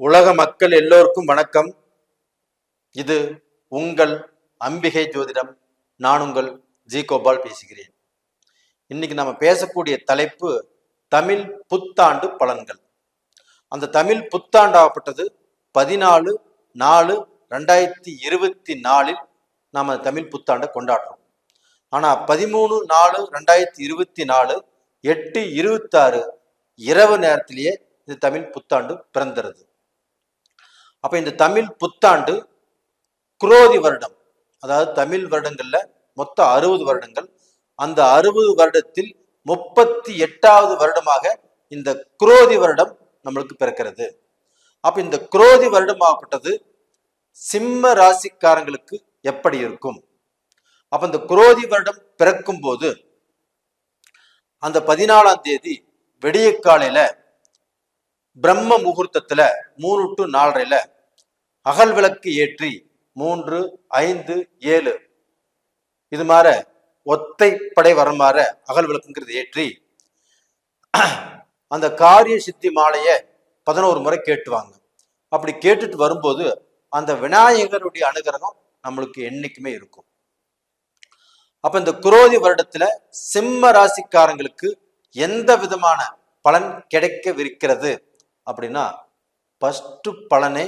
உலக மக்கள் எல்லோருக்கும் வணக்கம். இது உங்கள் அம்பிகை ஜோதிடம். நான் உங்கள் ஜி கோபால் பேசுகிறேன். இன்னைக்கு நம்ம பேசக்கூடிய தலைப்பு தமிழ் புத்தாண்டு பலன்கள். அந்த தமிழ் புத்தாண்டாகப்பட்டது 14/4/2024 நாம் தமிழ் புத்தாண்டை கொண்டாடுறோம். ஆனால் 13/4/2024 8:26 இரவு நேரத்திலேயே இது தமிழ் புத்தாண்டு பிறந்துருது. அப்ப இந்த தமிழ் புத்தாண்டு குரோதி வருடம், அதாவது தமிழ் வருடங்கள்ல மொத்தம் 60 வருடங்கள். அந்த 60 வருடத்தில் 38வது வருடமாக இந்த குரோதி வருடம் நம்மளுக்கு பிறக்கிறது. அப்ப இந்த குரோதி வருடமாகப்பட்டது சிம்ம ராசிக்காரங்களுக்கு எப்படி இருக்கும்? அப்ப இந்த குரோதி வருடம் பிறக்கும் போது அந்த 14ஆம் தேதி வெடிய காலையில பிரம்ம முகூர்த்தத்துல 3 to 4:30 அகல் விளக்கு ஏற்றி 3, 5, 7 இது மாதிரி ஒத்தைப்படை வர மாதிரி அகல் விளக்குங்கிறது ஏற்றி அந்த காரிய சித்தி மாலைய 11 முறை கேட்டுவாங்க. அப்படி கேட்டுட்டு வரும்போது அந்த விநாயகருடைய அனுகிரகம் நம்மளுக்கு என்னைக்குமே இருக்கும். அப்ப இந்த குரோதி வருடத்துல சிம்ம ராசிக்காரங்களுக்கு எந்த விதமான பலன் கிடைக்கவிருக்கிறது அப்படின்னா, ஃபர்ஸ்ட் பலனே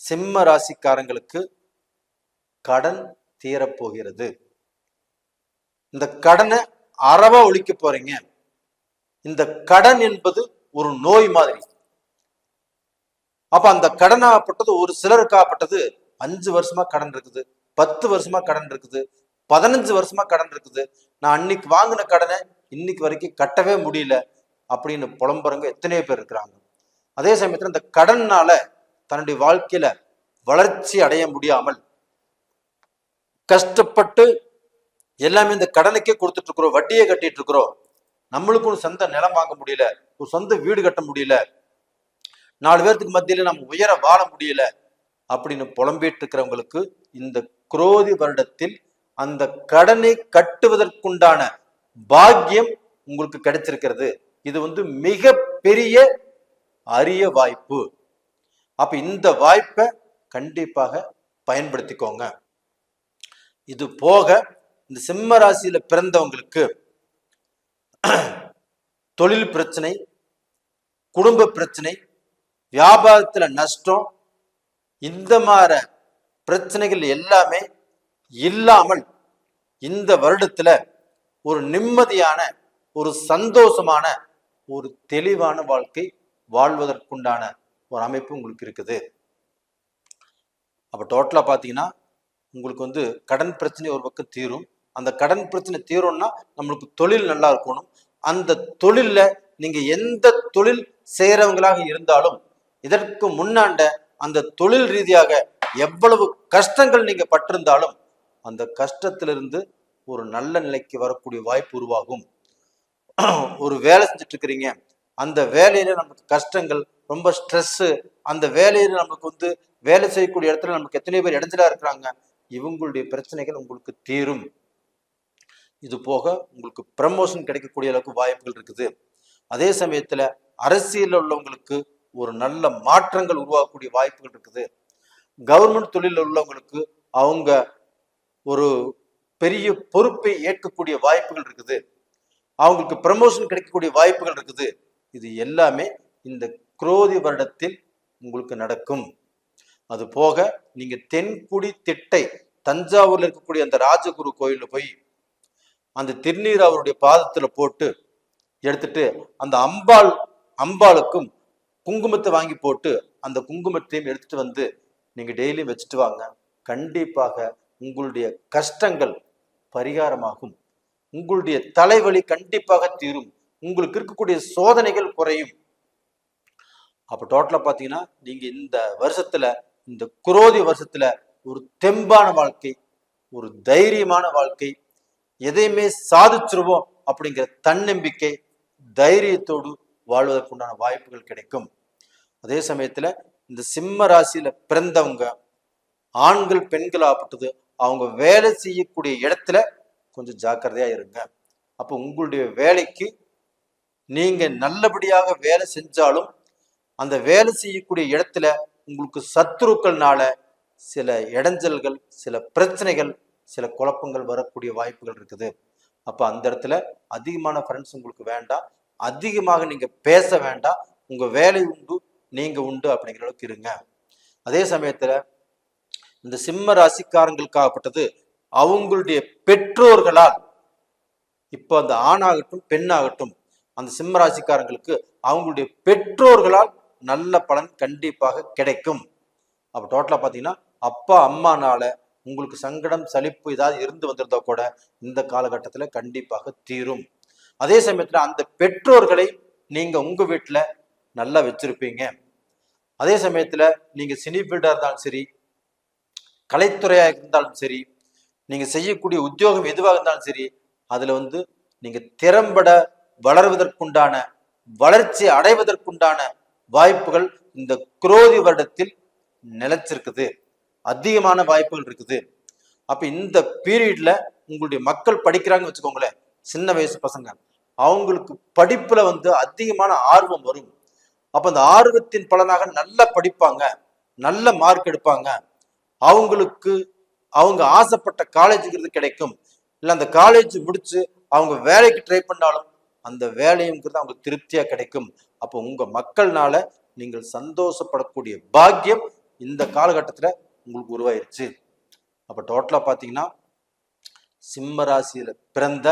சிம்ம ராசிக்காரங்களுக்கு கடன் தீரப்போகிறது. இந்த கடனை அறவா ஒழிக்க போறீங்க. இந்த கடன் என்பது ஒரு நோய் மாதிரி. அப்ப அந்த கடனாகப்பட்டது ஒரு சிலருக்காகப்பட்டது 5 வருஷமா கடன் இருக்குது, 10 வருஷமா கடன் இருக்குது, 15 வருஷமா கடன் இருக்குது. நான் அன்னைக்கு வாங்கின கடனை இன்னைக்கு வரைக்கும் கட்டவே முடியல அப்படின்னு புலம்புறவங்க எத்தனையோ பேர் இருக்கிறாங்க. அதே சமயத்துல இந்த கடன்னால தன்னுடைய வாழ்க்கையில வளர்ச்சி அடைய முடியாமல் கஷ்டப்பட்டு எல்லாமே இந்த கடனுக்கே கொடுத்துட்டு இருக்கிறோம், வட்டியை கட்டிட்டு இருக்கிறோம், நம்மளுக்கு ஒரு சொந்த நிலம் வாங்க முடியல, ஒரு சொந்த வீடு கட்ட முடியல, 4 பேருக்கு மத்தியில நம்ம உயர வாழ முடியல அப்படின்னு புலம்பிட்டு இருக்கிறவங்களுக்கு இந்த குரோதி வருடத்தில் அந்த கடனை கட்டுவதற்குண்டான பாக்கியம் உங்களுக்கு கிடைச்சிருக்கிறது. இது மிக பெரிய அரிய வாய்ப்பு. அப்ப இந்த வாய்ப்பை கண்டிப்பாக பயன்படுத்திக்கோங்க. இது போக இந்த சிம்ம ராசியில பிறந்தவங்களுக்கு தொழில் பிரச்சனை, குடும்ப பிரச்சனை, வியாபாரத்துல நஷ்டம், இந்த மாதிரி பிரச்சனைகள் எல்லாமே இல்லாமல் இந்த வருடத்துல ஒரு நிம்மதியான, ஒரு சந்தோஷமான, ஒரு தெளிவான வாழ்க்கை வாழ்வதற்குண்டான ஒரு அமைப்பு உங்களுக்கு இருக்குது. அப்ப டோட்டலா பாத்தீங்கன்னா உங்களுக்கு கடன் பிரச்சனை ஒரு பக்கம் தீரும். அந்த கடன் பிரச்சனை தீரும்னா நம்மளுக்கு தொழில் நல்லா இருக்கணும். அந்த தொழில்ல நீங்க எந்த தொழில் செய்யறவங்களாக இருந்தாலும் இதற்கு முன்னாண்ட அந்த தொழில் ரீதியாக எவ்வளவு கஷ்டங்கள் நீங்க பட்டிருந்தாலும் அந்த கஷ்டத்திலிருந்து ஒரு நல்ல நிலைக்கு வரக்கூடிய வாய்ப்பு உருவாகும். ஒரு வேலை செஞ்சுட்டு இருக்கிறீங்க, அந்த வேலையில நமக்கு கஷ்டங்கள், ரொம்ப ஸ்ட்ரெஸ், அந்த வேலையில நமக்கு வேலை செய்யக்கூடிய இடத்துல நமக்கு எத்தனை பேர் இடைஞ்சலா இருக்கிறாங்க, இவங்களுடைய பிரச்சனைகள் உங்களுக்கு தீரும். இது போக உங்களுக்கு ப்ரமோஷன் கிடைக்கக்கூடிய அளவுக்கு வாய்ப்புகள் இருக்குது. அதே சமயத்துல அரசியல் உள்ளவங்களுக்கு ஒரு நல்ல மாற்றங்கள் உருவாக்கக்கூடிய வாய்ப்புகள் இருக்குது. கவர்மெண்ட் தொழில் உள்ளவங்களுக்கு அவங்க ஒரு பெரிய பொறுப்பை ஏற்கக்கூடிய வாய்ப்புகள் இருக்குது. அவங்களுக்கு ப்ரமோஷன் கிடைக்கக்கூடிய வாய்ப்புகள் இருக்குது. இது எல்லாமே இந்த குரோதி வருடத்தில் உங்களுக்கு நடக்கும். அது போக நீங்க தென்குடி திட்டை தஞ்சாவூர்ல இருக்கக்கூடிய அந்த ராஜகுரு கோயில்ல போய் அந்த திருநீர் அவருடைய பாதத்துல போட்டு எடுத்துட்டு அந்த அம்பாளுக்கும் குங்குமத்தை வாங்கி போட்டு அந்த குங்குமத்தையும் எடுத்துட்டு நீங்க டெய்லியும் வச்சுட்டு வாங்க. கண்டிப்பாக உங்களுடைய கஷ்டங்கள் பரிகாரமாகும். உங்களுடைய தலைவலி கண்டிப்பாக தீரும். உங்களுக்கு இருக்கக்கூடிய சோதனைகள் குறையும். அப்ப டோட்டலா பாத்தீங்கன்னா நீங்க இந்த வருஷத்துல, இந்த குரோதி வருஷத்துல ஒரு தெம்பான வாழ்க்கை, ஒரு தைரியமான வாழ்க்கை, எதையுமே சாதிச்சிருவோம் அப்படிங்கிற தன்னம்பிக்கை, தைரியத்தோடு வாழ்வதற்குண்டான வாய்ப்புகள் கிடைக்கும். அதே சமயத்துல இந்த சிம்ம ராசியில பிறந்தவங்க ஆண்கள் பெண்கள் ஆகப்பட்டது அவங்க வேலை செய்யக்கூடிய இடத்துல கொஞ்சம் ஜாக்கிரதையா இருங்க. அப்போ உங்களுடைய வேலைக்கு நீங்க நல்லபடியாக வேலை செஞ்சாலும் அந்த வேலை செய்யக்கூடிய இடத்துல உங்களுக்கு சத்துருக்கள்னால சில இடைஞ்சல்கள், சில பிரச்சனைகள், சில குழப்பங்கள் வரக்கூடிய வாய்ப்புகள் இருக்குது. அப்ப அந்த இடத்துல அதிகமான ஃப்ரெண்ட்ஸ் உங்களுக்கு வேண்டாம், அதிகமாக நீங்க பேச வேண்டாம், உங்க வேலை உண்டு நீங்க உண்டு அப்படிங்கிற அளவுக்கு இருங்க. அதே சமயத்துல இந்த சிம்ம ராசிக்காரங்களுக்காகப்பட்டது அவங்களுடைய பெற்றோர்களால், இப்போ அந்த ஆணாகட்டும் பெண்ணாகட்டும், அந்த சிம்ம ராசிக்காரங்களுக்கு அவங்களுடைய பெற்றோர்களால் நல்ல பலன் கண்டிப்பாக கிடைக்கும். அப்ப டோட்டலா பாத்தீங்கன்னா அப்பா அம்மானால உங்களுக்கு சங்கடம் சலிப்பு ஏதாவது இருந்து வந்திருந்தா கூட இந்த காலகட்டத்துல கண்டிப்பாக தீரும். அதே சமயத்துல அந்த பெற்றோர்களை நீங்க உங்க வீட்டுல நல்லா வச்சிருப்பீங்க. அதே சமயத்துல நீங்க சினி ஃபீல்டா இருந்தாலும் சரி, கலைத்துறையா இருந்தாலும் சரி, நீங்க செய்யக்கூடிய உத்தியோகம் எதுவாக இருந்தாலும் சரி, அதுல நீங்க திறம்பட வளர்வதற்குண்டான, வளர்ச்சி அடைவதற்குண்டான வாய்ப்புகள் இந்த குரோதி வருடத்தில் நிலைச்சிருக்குது. அதிகமான வாய்ப்புகள் இருக்குது. அப்ப இந்த பீரியட்ல உங்களுடைய மக்கள் படிக்கிறாங்கன்னு வச்சுக்கோங்களேன், சின்ன வயசு பசங்க, அவங்களுக்கு படிப்புல அதிகமான ஆர்வம் வரும். அப்ப அந்த ஆர்வத்தின் பலனாக நல்லா படிப்பாங்க, நல்ல மார்க் எடுப்பாங்க. அவங்களுக்கு அவங்க ஆசைப்பட்ட காலேஜுங்கிறது கிடைக்கும். இல்லை அந்த காலேஜ் முடிச்சு அவங்க வேலைக்கு ட்ரை பண்ணாலும் அந்த வேலைங்கிறது அவங்களுக்கு திருப்தியா கிடைக்கும். அப்போ உங்க மக்கள்னால நீங்கள் சந்தோஷப்படக்கூடிய பாக்கியம் இந்த காலகட்டத்துல உங்களுக்கு உருவாயிருச்சு. அப்ப டோட்டலா பாத்தீங்கன்னா சிம்ம ராசியில பிறந்த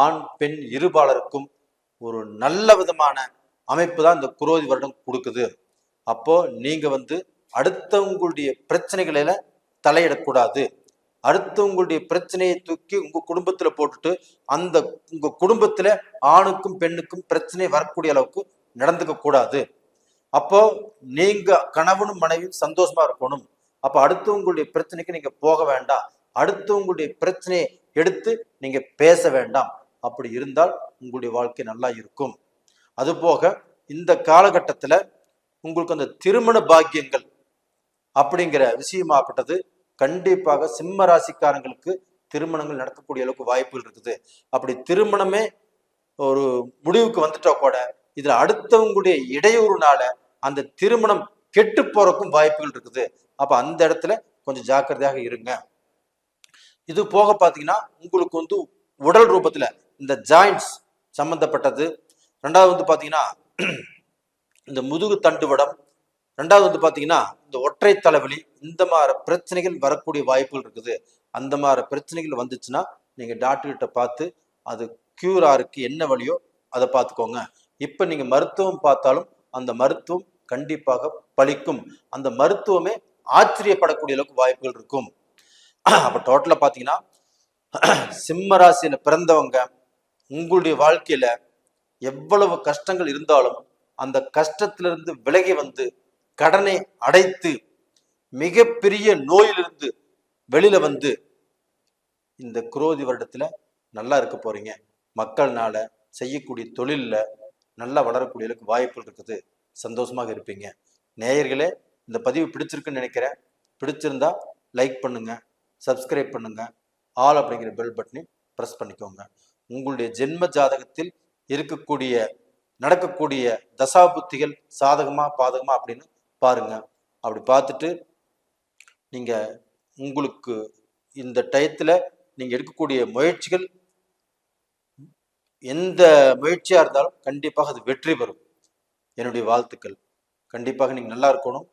ஆண் பெண் இருபாலருக்கும் ஒரு நல்ல விதமான அமைப்பு தான் இந்த குரோதி வருடம் கொடுக்குது. அப்போ நீங்க அடுத்தவங்களுடைய பிரச்சனைகளில தலையிடக்கூடாது. அடுத்தவங்களுடைய பிரச்சனையை தூக்கி உங்க குடும்பத்துல போட்டுட்டு அந்த உங்க குடும்பத்துல ஆணுக்கும் பெண்ணுக்கும் பிரச்சனை வரக்கூடிய அளவுக்கு நடந்துக்க கூடாது. அப்போ நீங்க கணவனும் மனைவியும் சந்தோஷமா இருக்கணும். அப்ப அடுத்தவங்களுடைய பிரச்சனைக்கு நீங்க போக வேண்டாம், அடுத்தவங்களுடைய பிரச்சனையை எடுத்து நீங்க பேச வேண்டாம். அப்படி இருந்தால் உங்களுடைய வாழ்க்கை நல்லா இருக்கும். அது போக இந்த காலகட்டத்துல உங்களுக்கு அந்த திருமண பாக்கியங்கள் அப்படிங்கிற விஷயமாகப்பட்டது கண்டிப்பாக சிம்ம ராசிக்காரங்களுக்கு திருமணங்கள் நடக்கக்கூடிய அளவுக்கு வாய்ப்புகள் இருக்குது. அப்படி திருமணமே ஒரு முடிவுக்கு வந்துட்டா கூட இதுல அடுத்தவங்களுடைய இடையூறுனால அந்த திருமணம் கெட்டு போறக்கும் வாய்ப்புகள் இருக்குது. அப்ப அந்த இடத்துல கொஞ்சம் ஜாக்கிரதையாக இருங்க. இது போக பாத்தீங்கன்னா உங்களுக்கு உடல் ரூபத்துல இந்த ஜாயின்ட்ஸ் சம்பந்தப்பட்டது, ரெண்டாவது பாத்தீங்கன்னா இந்த முதுகு தண்டுவடம், ரெண்டாவது பாத்தீங்கன்னா இந்த ஒற்றை தலைவலி, இந்த மாதிரி பிரச்சனைகள் வரக்கூடிய வாய்ப்புகள் இருக்குது. அந்த மாதிரி பிரச்சனைகள் வந்துச்சுன்னா நீங்க டாக்டர் கிட்ட பார்த்து அது கியூர் ஆருக்கு என்ன வழியோ அதை பார்த்துக்கோங்க. இப்ப நீங்க மருத்துவம் பார்த்தாலும் அந்த மருத்துவம் கண்டிப்பாக பலிக்கும். அந்த மருத்துவமே ஆச்சரியப்படக்கூடிய அளவுக்கு வாய்ப்புகள் இருக்கும். அப்ப டோட்டலா பாத்தீங்கன்னா சிம்ம ராசியில பிறந்தவங்க உங்களுடைய வாழ்க்கையில எவ்வளவு கஷ்டங்கள் இருந்தாலும் அந்த கஷ்டத்திலிருந்து விலகி கடனை அடைத்து மிகப்பெரிய நோயிலிருந்து வெளியில இந்த குரோதி வருடத்துல நல்லா இருக்க போறீங்க. மக்கள்னால செய்யக்கூடிய தொழில்ல நல்லா வளரக்கூடிய அளவுக்கு வாய்ப்புகள் இருக்குது. சந்தோஷமாக இருப்பீங்க. நேயர்களே, இந்த பதிவு பிடிச்சிருக்குன்னு நினைக்கிறேன். பிடிச்சிருந்தா லைக் பண்ணுங்க, சப்ஸ்கிரைப் பண்ணுங்க, ஆல் அப்படிங்கிற பெல் பட்டனை ப்ரெஸ் பண்ணிக்கோங்க. உங்களுடைய ஜென்ம ஜாதகத்தில் இருக்கக்கூடிய நடக்கக்கூடிய தசாபுத்திகள் சாதகமா பாதகமா அப்படின்னு பாருங்க. அப்படி பார்த்துட்டு நீங்க உங்களுக்கு இந்த டயத்துல நீங்க எடுக்கக்கூடிய முயற்சிகள் எந்த முயற்சியா இருந்தாலும் கண்டிப்பாக அது வெற்றி பெறும். என்னுடைய வாழ்த்துக்கள். கண்டிப்பாக நீங்க நல்லா இருக்கணும்.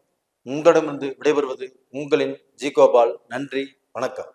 உங்களிடமிருந்து விடைபெறுவது உங்களின் ஜி கோபால். நன்றி, வணக்கம்.